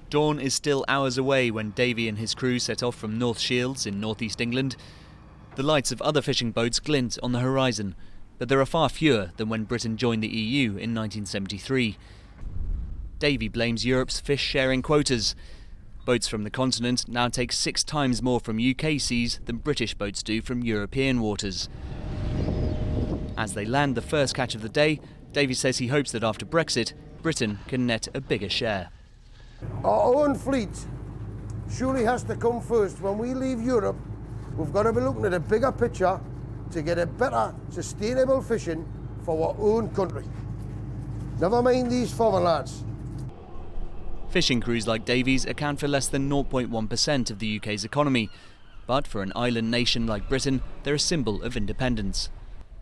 Dawn is still hours away when Davy and his crew set off from North Shields in northeast England. The lights of other fishing boats glint on the horizon, but there are far fewer than when Britain joined the EU in 1973. Davy blames Europe's fish-sharing quotas. Boats from the continent now take 6 times more from UK seas than British boats do from European waters. As they land the first catch of the day, Davy says he hopes that after Brexit, Britain can net a bigger share. Our own fleet surely has to come first. When we leave Europe, we've got to be looking at a bigger picture to get a better, sustainable fishing for our own country. Never mind these foreign lads. Fishing crews like Davy's account for less than 0.1% of the UK's economy. But for an island nation like Britain, they're a symbol of independence.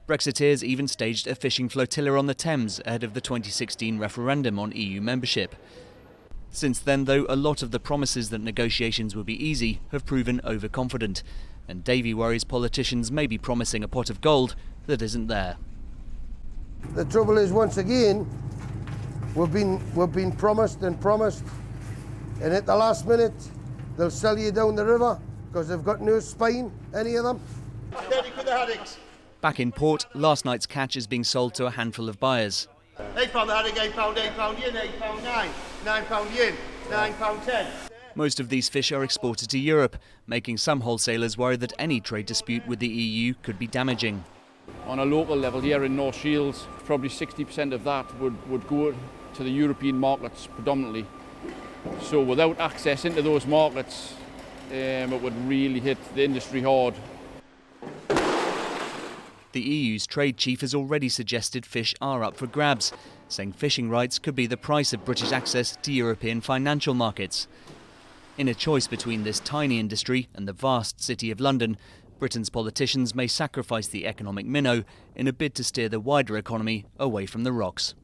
Brexiteers even staged a fishing flotilla on the Thames ahead of the 2016 referendum on EU membership. Since then, though, a lot of the promises that negotiations would be easy have proven overconfident, and Davy worries politicians may be promising a pot of gold that isn't there. The trouble is, once again, we've been promised, and at the last minute they'll sell you down the river because they've got no spine, any of them. 30 for the haddocks. Back in port, last night's catch is being sold to a handful of buyers. £8 the haddock, £8 yin, £8 £9 yin, £9 Most of these fish are exported to Europe, making some wholesalers worry that any trade dispute with the EU could be damaging. On a local level here in North Shields, probably 60% of that would go to the European markets predominantly. So without access into those markets, it would really hit the industry hard. The EU's trade chief has already suggested fish are up for grabs, saying fishing rights could be the price of British access to European financial markets. In a choice between this tiny industry and the vast city of London, Britain's politicians may sacrifice the economic minnow in a bid to steer the wider economy away from the rocks.